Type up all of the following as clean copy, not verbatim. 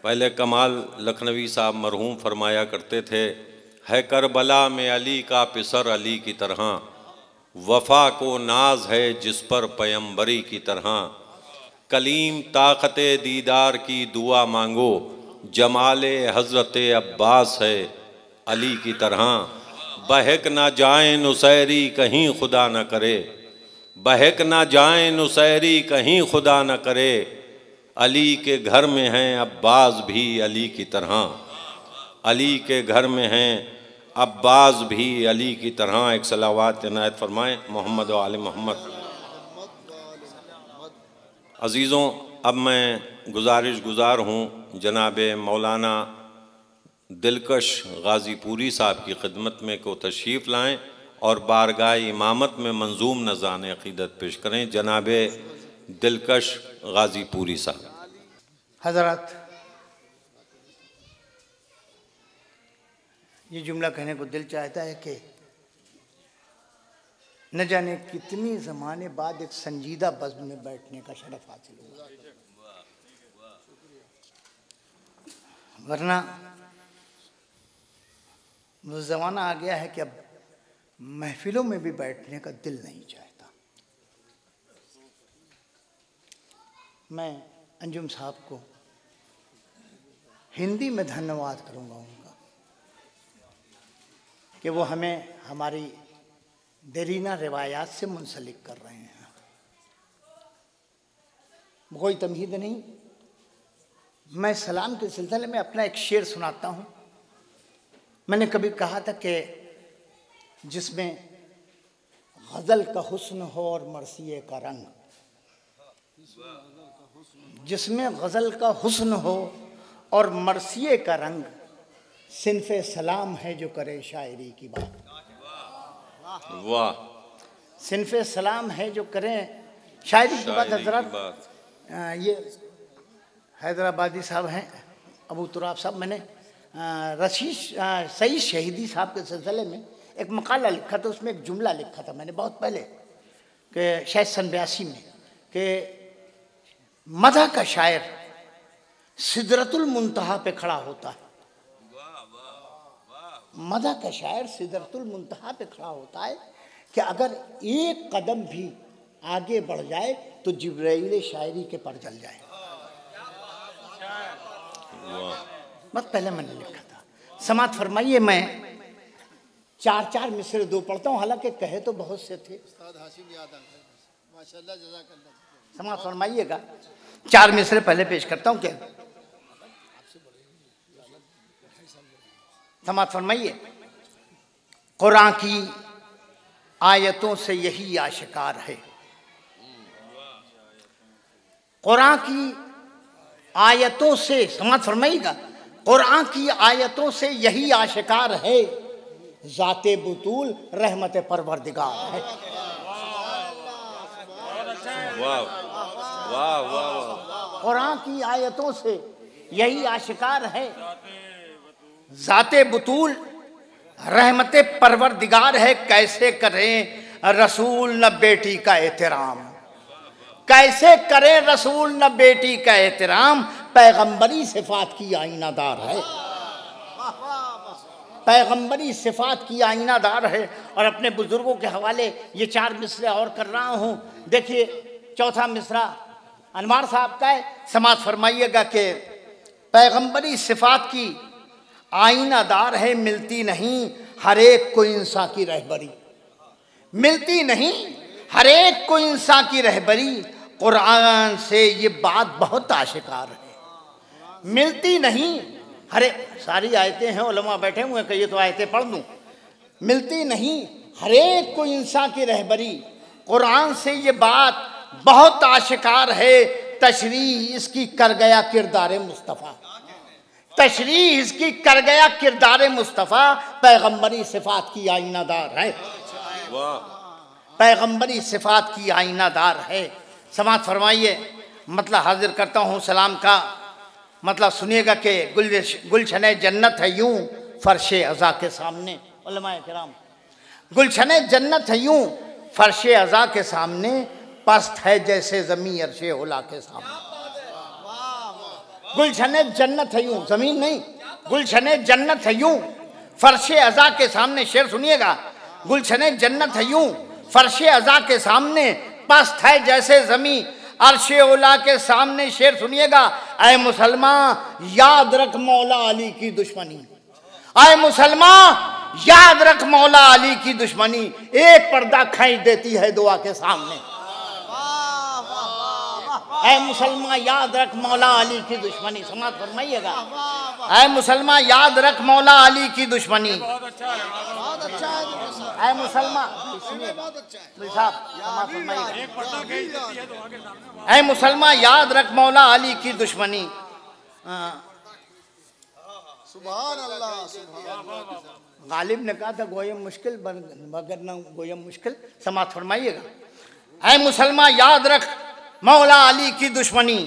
पहले कमाल लखनवी साहब मरहूम फरमाया करते थे, है करबला में अली का पिसर अली की तरह, वफ़ा को नाज है जिस पर पैगंबरी की तरह, कलीम ताकत दीदार की दुआ मांगो, जमाले हज़रत अब्बास है अली की तरह, बहक ना जाए नुसैरी कहीं खुदा न करे, बहक ना जाए नुसैरी कहीं खुदा न करे, अली के घर में हैं अब्बास भी अली की तरह, अली के घर में हैं अब्बास भी अली की तरह। एक सलावात इनायत फरमाएँ मोहम्मद व आले मोहम्मद। अज़ीज़ों, अब मैं गुजारिश गुजार हूँ जनाब मौलाना दिलकश गाज़ीपुरी साहब की खिदमत में को तशरीफ़ लाएँ और बारगाह इमामत में मंजूम नज़ान अक़ीदत पेश करें। जनाब दिलकश गाज़ीपुरी साहब। हज़रत, ये जुमला कहने को दिल चाहता है कि न जाने कितनी ज़माने बाद एक संजीदा बज़्म में बैठने का शरफ़ हासिल हुआ, वरना वो ज़माना आ गया है कि अब महफिलों में भी बैठने का दिल नहीं चाहता। मैं अंजुम साहब को हिंदी में धन्यवाद करूंगा उनका कि वो हमें हमारी देरीना रिवायात से मुंसलिक कर रहे हैं। कोई तमहीद नहीं, मैं सलाम के सिलसिले में अपना एक शेर सुनाता हूँ। मैंने कभी कहा था कि जिसमें गज़ल का हुस्न हो और मरसिए का रंग, जिसमें गज़ल का हुस्न हो और मरसिए का रंग, सिनफ़े सलाम है जो करे शायरी की बात। वाह, सिनफ़े सलाम है जो करें शायरी की बात। हज़रत, ये हैदराबादी साहब हैं अबू तुराब साहब। मैंने सईद शहीदी साहब के सिलसिले में एक मकाला लिखा था, उसमें एक जुमला लिखा था मैंने बहुत पहले कि शायद सन 82 में, कि मदह का शायर सिदरतुल मुंतहा पे खड़ा होता है। मदह का शायर सिदरतुल मुंतहा पे खड़ा होता है कि अगर एक कदम भी आगे बढ़ जाए तो जिब्राइल शायरी के पर जल जाए। बस पहले मैंने लिखा था। समात फरमाइए, मैं 4-4 मिसरे दो पढ़ता हूँ, हालांकि कहे तो बहुत से थे। समात फरमाइएगा, 4 मिसरे पहले पेश करता हूँ। क्या समात फरमाइए। कुरान की आयतों से यही आशिकार है, कुरान की आयतों से, समात फरमाइएगा, कुरान की आयतों से यही आशिकार है, ज़ाते बुतूल रहमत परवरदिगार है। वाह वाह वाह। कुरान की आयतों से यही आशिकार है, ज़ाते बुतूल रहमत परवरदिगार है। कैसे करें रसूल न बेटी का एहतराम, कैसे करें रसूल न बेटी का एहतराम, पैगंबरी सिफात की आईनादार है, पैगंबरी सिफात की आईनादार है। और अपने बुजुर्गों के हवाले ये 4 मिसरे और कर रहा हूँ। देखिए, चौथा मिसरा अनवार साहब का है। समात फरमाइएगा कि पैगंबरी सिफात की आईनादार है, मिलती नहीं हर एक को इंसान की रहबरी, मिलती नहीं हर एक को इंसान की रहबरी, कुरान से ये बात बहुत आशिकार है। मिलती नहीं हरे, सारी आयतें हैं, उलमा बैठे हुए हैं, कहिए तो आयतें पढ़ दूं। मिलती नहीं हर एक को इंसान की रहबरी, कुरान से ये बात बहुत आशिकार है, तशरीह इसकी कर गया किरदार मुस्तफ़ा, तशरीह इसकी कर गया किरदार मुस्तफ़ा, पैगंबरी सिफात की आईनादार है, पैगंबरी सिफात की आईनादार है। समात फरमाइए, मतलब हाजिर करता हूँ सलाम का मतलब सुनिएगा कि गुलशने जन्नत है यूं फर्शे अज़ा के सामने। उलमाए किराम, गुलशने जन्नत है यूं फर्शे अज़ा के सामने, पस्त है जैसे ज़मीं अर्शे उला के सामने। गुलशने जन्नत है यूं, जमीन नहीं, गुलशने जन्नत है यूं फर्शे अज़ा के सामने। शेर सुनिएगा, गुलशने जन्नत है यूं फर्शे अज़ा के सामने, पस्त है जैसे जमी अर्शे ओला के सामने। शेर सुनिएगा, ऐ मुसलमान याद रख मौला अली की दुश्मनी, ऐ मुसलमान याद रख मौला अली की दुश्मनी, एक पर्दा खींच देती है दुआ के सामने। ऐ मुसलमान याद रख मौला अली की दुश्मनी, समाज फरमाइएगा, ऐ मुसलमान याद रख मौला अली की दुश्मनी। ऐ मुसलमान, ऐ मुसलमान याद रख मौला अली की दुश्मनी। गालिब ने कहा था गोयम मुश्किल मगर न गोयम मुश्किल, समाज फरमाइएगा, ऐ मुसलमान याद रख मौला अली की दुश्मनी,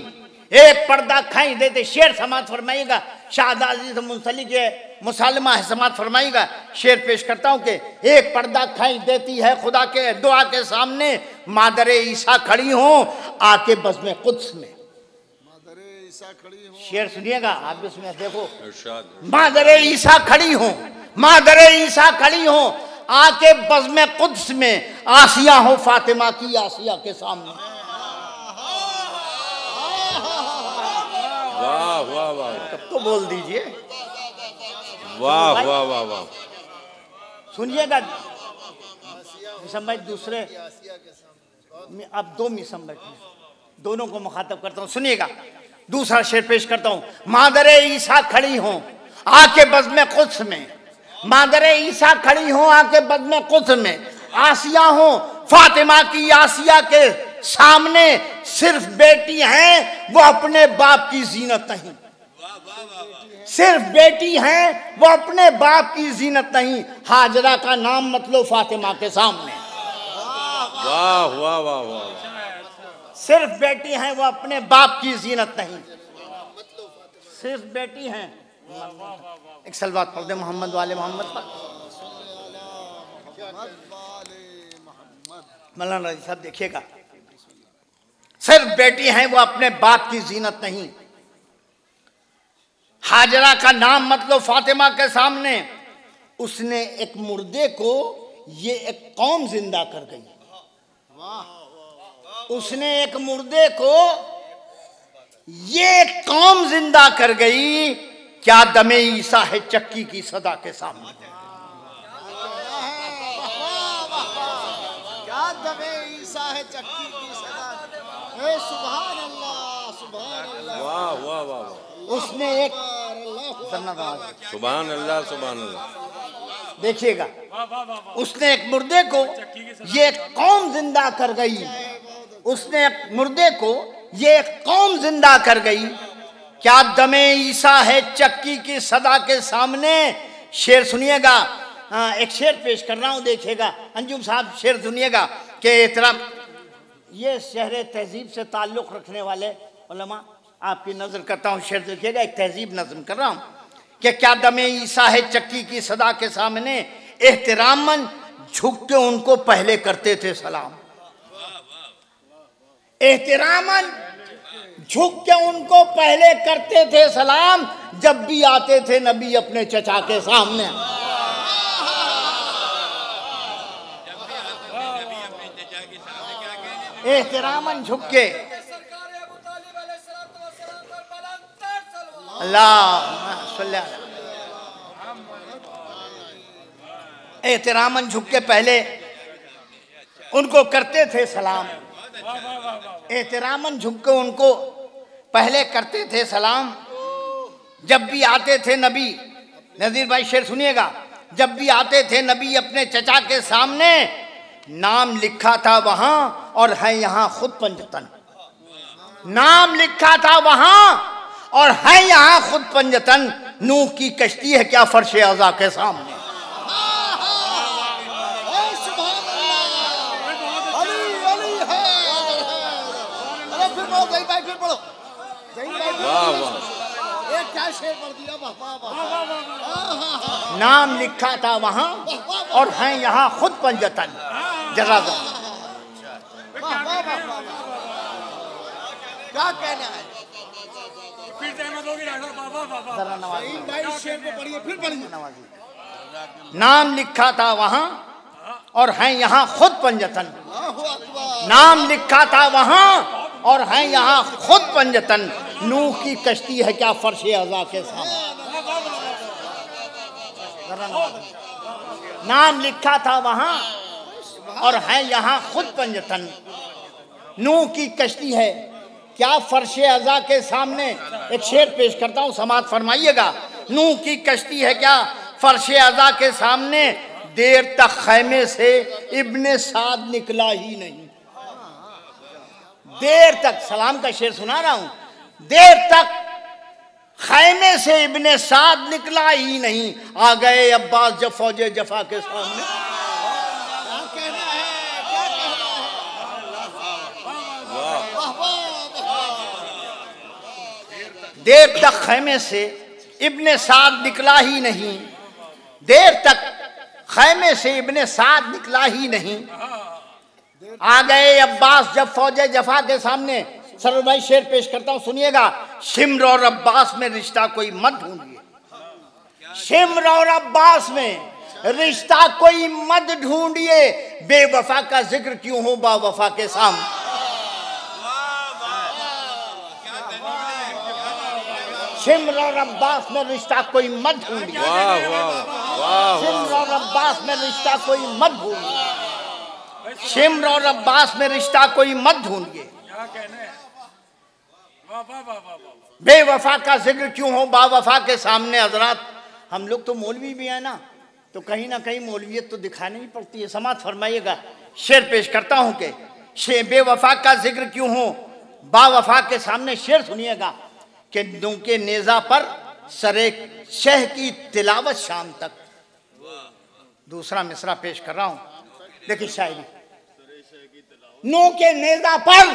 एक पर्दा खींच देते। शेर समाज फरमाइएगा, शाहदाजी से मुंसलिक है मुसलमा है, समाज फरमाइएगा। शेर पेश करता हूँ कि एक पर्दा खींच देती है खुदा के दुआ के सामने, मादरे ईसा खड़ी हो आके बज़्म कुद्स में। शेर सुनिएगा आप इसमें देखो, मादरे ईसा खड़ी हो, मादरे ईसा खड़ी हो आके बज़्म कुद्स में, आसिया हो फातिमा की आसिया के सामने। वाह वाह वाह, कब तो बोल दीजिए, वाह वाह वाह वाह। सुनिएगा मिसम भाई, दूसरे अब दो मिसम बैठे, दोनों को मुखातब करता हूँ, सुनिएगा। दूसरा शेर पेश करता हूँ, मादरे ईसा खड़ी हो आके बज़्म कुद्स में, मादरे ईसा खड़ी हो आके बज़्म कुद्स में, आसिया हो फातिमा की आसिया के सामने, सिर्फ बेटी हैं वो अपने बाप की जीनत नहीं, सिर्फ बेटी हैं वो अपने बाप की जीनत नहीं, हाजरा का नाम मतलब फातिमा के सामने। वाह वाह वाह वाह, सिर्फ बेटी हैं वो अपने बाप की जीनत नहीं, सिर्फ बेटी हैं। एक सलवात पढ़ दे मोहम्मद वाले मोहम्मद पर। मौलाना रजी साहब देखिएगा, सिर्फ बेटी हैं वो अपने बाप की जीनत नहीं, हाजरा का नाम मतलब फातिमा के सामने, उसने एक मुर्दे को ये एक कौम जिंदा कर गई, उसने एक मुर्दे को ये कौम जिंदा कर गई, क्या दमे ईसा है चक्की की सदा के सामने। क्या दमे ईसा है चक्की की सदा, ए सुभान अल्लाह सुभान अल्लाह, वाह वाह वाह, उसने एक सुभान अल्लाह सुभान अल्लाह। देखिएगा, उसने एक मुर्दे को ये कौम जिंदा कर गई, उसने एक मुर्दे को ये कौम जिंदा कर गई, क्या दमे ईसा है चक्की की सदा के सामने। शेर सुनिएगा, एक शेर पेश कर रहा हूँ, देखिएगा अंजुम साहब, शेर सुनिएगा कि एहतराम, ये शहर तहजीब से ताल्लुक़ रखने वाले उलमा आपकी नज़र करता हूँ, शेर देखिएगा, एक तहजीब नज़म कर रहा हूँ कि क्या दमे ईसा है चक्की की सदा के सामने, एहतरामन झुक के उनको पहले करते थे सलाम, एहतरामन झुक के उनको पहले करते थे सलाम, जब भी आते थे नबी अपने चचा के सामने। एहतरामन झुक के, अल्लाह एहतरामन झुक के पहले उनको करते थे सलाम, एहतरामन झुक के उनको पहले करते थे सलाम, जब भी आते थे नबी, नज़ीर भाई शेर सुनिएगा, जब भी आते थे नबी अपने चचा के सामने, नाम लिखा था वहां और है यहाँ खुद पंजतन, नाम लिखा था वहां और है यहाँ खुद पंजतन, नूह की कश्ती है क्या फर्शे अज़ा के सामने। नाम लिखा था वहां और हैं यहाँ खुद पंजतन। जज़ाक क्या कहना है, जरा नवाजी भाई शेर को पढ़िए, फिर पढ़िए। नवाजी। नाम लिखा था वहां और हैं यहाँ खुद पंजतन। अल्लाहु अकबर। नाम लिखा था वहां और हैं यहाँ खुद पंजतन। नूह की कश्ती है क्या फर्शे अज़ा के सामने। नाम लिखा था वहां और हैं यहाँ खुद पंजतन। नूह की कश्ती है क्या फर्शे अज़ा के सामने। एक शेर पेश करता हूँ, समाअत फरमाइएगा। नूह की कश्ती है क्या फर्शे अज़ा के सामने, देर तक खैमे से इब्ने साद निकला ही नहीं। देर तक, सलाम का शेर सुना रहा हूं, देर तक खैमे से इब्ने साद निकला ही नहीं। आ गए अब्बास जब फौजे जफा के सामने। क्या कहना है, क्या कहना है। वाह वाह। देर तक खैमे से इब्ने साद निकला ही नहीं। देर तक खैमे से इब्ने साद निकला ही नहीं। आ गए अब्बास जब फौजे जफा के सामने। सर भाई शेर पेश करता हूं, सुनिएगा। शिम्र और अब्बास में रिश्ता कोई मत ढूंढिए। शिम्र और अब्बास में रिश्ता कोई मत ढूंढिए। बेवफा का जिक्र क्यों हो बावफा के सामने। शिम्र और अब्बास में रिश्ता कोई मत ढूंढिए। शिम्र और अब्बास में रिश्ता कोई मत ढूंढिए। शिम्र और अब्बास में रिश्ता कोई मत ढूंढिए। बेवफा का जिक्र क्यों हो बावफा के सामने। हजरात, हम लोग तो मौलवी भी है ना, तो कहीं ना कहीं मौलवियत तो दिखानी ही पड़ती है। समाअत फरमाइएगा। शेर पेश करता हूं कि बेवफा का जिक्र क्यों हो बावफा के सामने। शेर सुनिएगा कि नूह के नेजा पर सरे शह की तिलावत शाम तक। दूसरा मिसरा पेश कर रहा हूं, देखिए शायरी। नूह के नेजा पर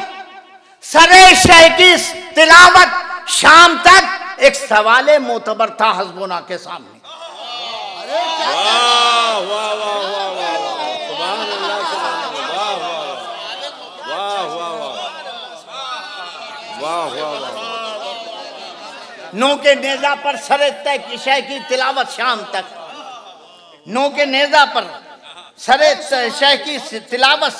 सरे शह की तिलावत शाम तक। एक सवाले मोतबर था हस्बुना के सामने। वाह वाह वाह वाह वाह, सुभान अल्लाह, सुभान अल्लाह, वाह वाह वाह वाह वाह वाह। नूह के नेजा पर सरे तय की शह की तिलावत शाम तक। नूह के नेजा पर सरे शह की तिलावत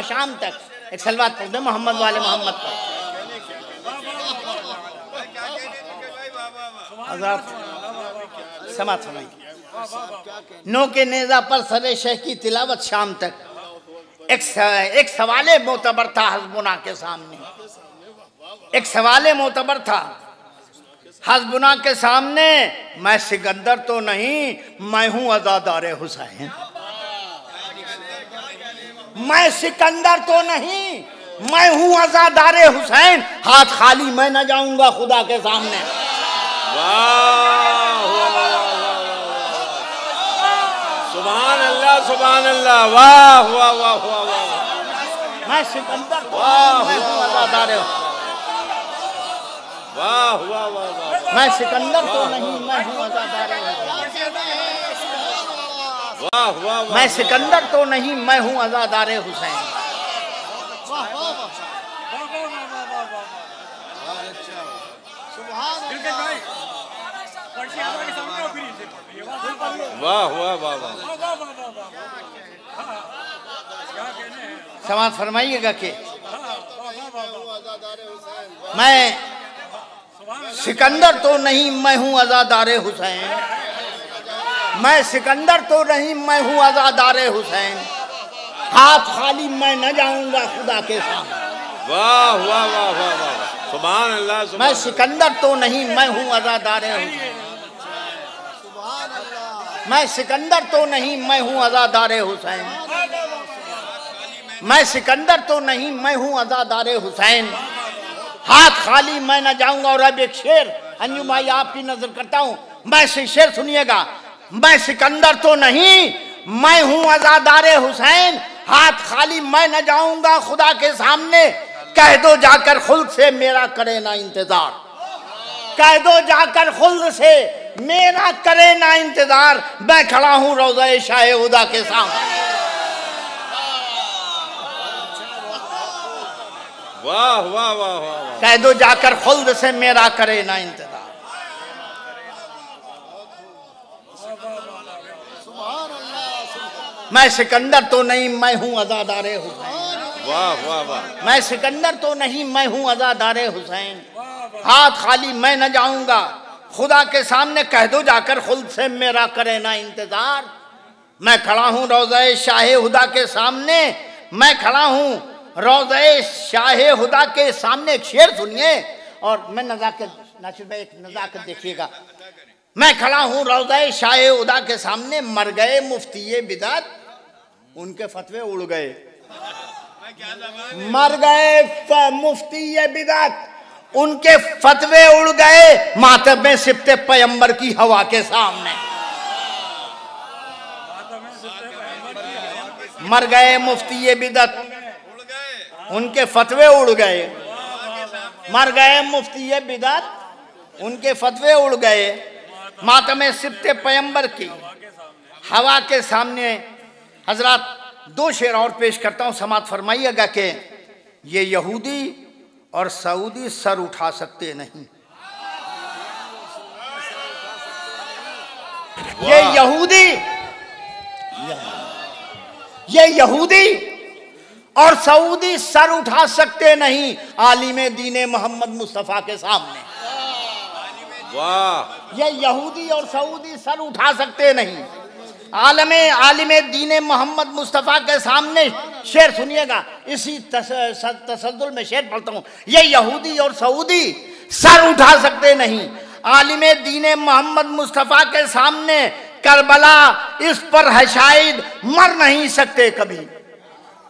शाम तक। एक सलवात पढ़ दे मोहम्मद वाले मोहम्मद पर। समाअत सुनाई। नूह के नेजा पर सरे शह की तिलावत शाम तक। एक सवाले मोतबर था हस्बुना के सामने। एक सवाले मोतबर था हस्बुना के सामने। मैं सिकंदर तो नहीं, मैं हूं अज़ादारे हुसैन। मैं सिकंदर तो नहीं, मैं हूं अज़ादारे हुसैन। हाथ खाली मैं न जाऊंगा खुदा के सामने। सुभान अल्लाह, सुभान अल्लाह, वाह वाह वाह वाह वाह। मैं सिकंदर तो नहीं, मैं हूं अज़ादारे। वाह वाह वाह वाह। मैं सिकंदर तो नहीं, मैं हूं अज़ादारे। वाह वाह। मैं सिकंदर तो नहीं, मैं हूं अज़ादारे हुसैन। वाह वाह वाह वाह। समाअत फरमाइएगा कि मैं सिकंदर तो नहीं, मैं हूं अज़ादारे हुसैन। मैं सिकंदर तो नहीं, मैं हूं अज़ादारे हुसैन। हाथ खाली मैं न जाऊंगा खुदा के सामने। वाह वाह वाह वाह वाह, सुभान अल्लाह। मैं सिकंदर तो नहीं, मैं हूं अज़ादारे हुसैन। मैं सिकंदर तो नहीं, मैं हूं अज़ादारे हुसैन। मैं सिकंदर तो नहीं, मैं हूं अज़ादारे हुसैन। हाथ खाली मैं न जाऊंगा। और अब एक शेर अंजुम भाई आपकी नजर करता हूं। मैं शेर सुनिएगा। मैं सिकंदर तो नहीं, मैं हूं अज़ादारे हुसैन। हाथ खाली मैं न जाऊंगा खुदा के सामने। कह दो जाकर खुल्द से मेरा करे ना इंतजार। कह दो जाकर खुल्द से मेरा करे ना इंतजार। मैं खड़ा हूं रोज़ा शाह हुदा के सामने। वाह वाह वाह वाह। कह दो जाकर खुल्द से मेरा करे ना इंतजार। मैं सिकंदर तो नहीं, मैं हूँ अज़ादारे हुसैन। वाह वाह वाह। मैं सिकंदर तो नहीं, मैं हूँ अज़ादारे हुसैन। हाथ खाली मैं न जाऊंगा खुदा के सामने, कह दो जाकर खुद से मेरा करे ना इंतजार। मैं खड़ा हूँ रोज़े शाहे हुदा के सामने, मैं खड़ा हूँ रोज़े शाहे हुदा के सामने। एक शेर सुनिए और मैं नज़ाकत, नासिर भाई एक नज़ाकत देखिएगा। मैं खड़ा हूँ रोज़े शाहे हुदा के सामने, मर गए मुफ्ती बिदात उनके फतवे उड़ गए। मर गए मुफ्ती बिदात उनके फतवे उड़ गए, मातब में सिफ्ते पैगंबर की हवा के सामने। मर गए मुफ्ती बिदत उनके फतवे उड़ गए। मर गए मुफ्ती बिदत उनके फतवे उड़ गए, मातम में सिफ्ते पैगंबर की हवा के सामने। हजरत दो शेर और पेश करता हूँ, समात फरमाइएगा कि ये यहूदी और सऊदी सर उठा सकते नहीं। ये यहूदी और सऊदी सर उठा सकते नहीं आलिम दीन मोहम्मद मुस्तफ़ा के सामने। वाह। ये यहूदी और सऊदी सर उठा सकते नहीं आलिम दीन मोहम्मद मुस्तफ़ा के सामने। शेर सुनिएगा, इसी तसद्दुल में शेर पढ़ता हूँ। ये यहूदी और सऊदी सर उठा सकते नहीं आलिम दीन मोहम्मद मुस्तफ़ा के सामने। करबला इस पर है शाहिद, मर नहीं सकते कभी।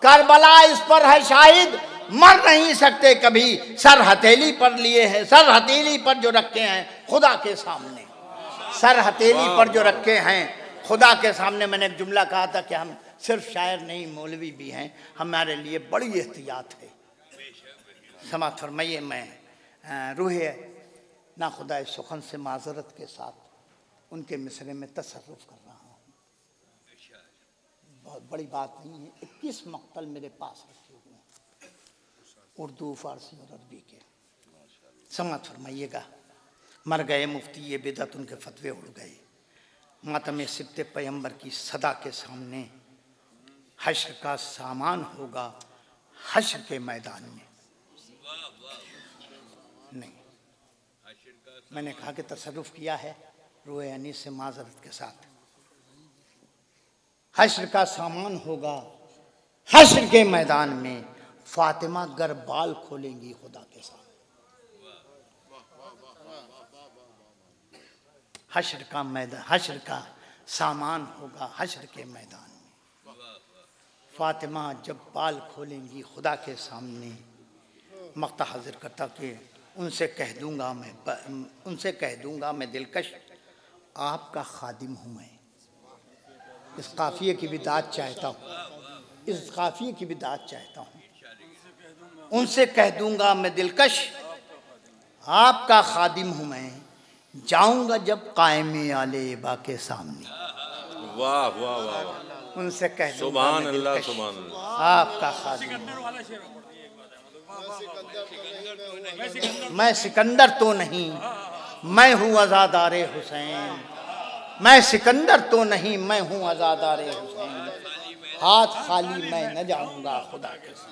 करबला इस पर है शाहिद, मर नहीं सकते कभी। सर हथेली पर लिए हैं, सर हथेली पर जो रखे हैं खुदा के सामने। सर हथेली पर जो रखे हैं खुदा के सामने। मैंने एक जुमला कहा था कि हम सिर्फ शायर नहीं मौलवी भी हैं, हमारे लिए बड़ी एहतियात है। समात फरमाइए, मैं रूह ना खुदा सुखन से माजरत के साथ उनके मिसरे में तसर्रुफ कर रहा हूँ। बहुत बड़ी बात नहीं है। 21 मक्तल मेरे पास रखे हुए हैं, उर्दू, फारसी और अरबी के। समात फरमाइएगा। मर गए मुफ्ती ये बिदत उनके फतवे उड़ गए, मातम सिब्ते पैगंबर की सदा के सामने। हश्र का सामान होगा हश्र के मैदान में। नहीं, मैंने कहा कि तसर्रुफ किया है रूह अनीस से माजरत के साथ। हश्र का सामान होगा हश्र के मैदान में। फातिमा गर बाल खोलेंगी खुदा के साथ। हश्र का मैदान, हश्र का सामान होगा हश्र के मैदान में। फातिमा जब बाल खोलेंगी खुदा के सामने। मक्ता हाजिर करता कि उनसे कह दूंगा मैं दिलकश आपका खादिम हूँ। मैं इस काफिये की भी दाद चाहता हूँ, इस काफिये की भी दाद चाहता हूँ। उनसे कह दूंगा मैं दिलकश आपका खादिम हूँ। मैं जाऊंगा जब कायमे आले बा के सामने। वाह वाह वाह। उनसे कह दूंगा सुभान अल्लाह, सुभान अल्लाह। आपका खादिम। मैं सिकंदर तो नहीं, मैं हूँ अज़ादारे हुसैन। मैं सिकंदर तो नहीं, मैं हूँ अज़ादारे हुसैन। हाथ खाली मैं न जाऊंगा खुदा के साथ।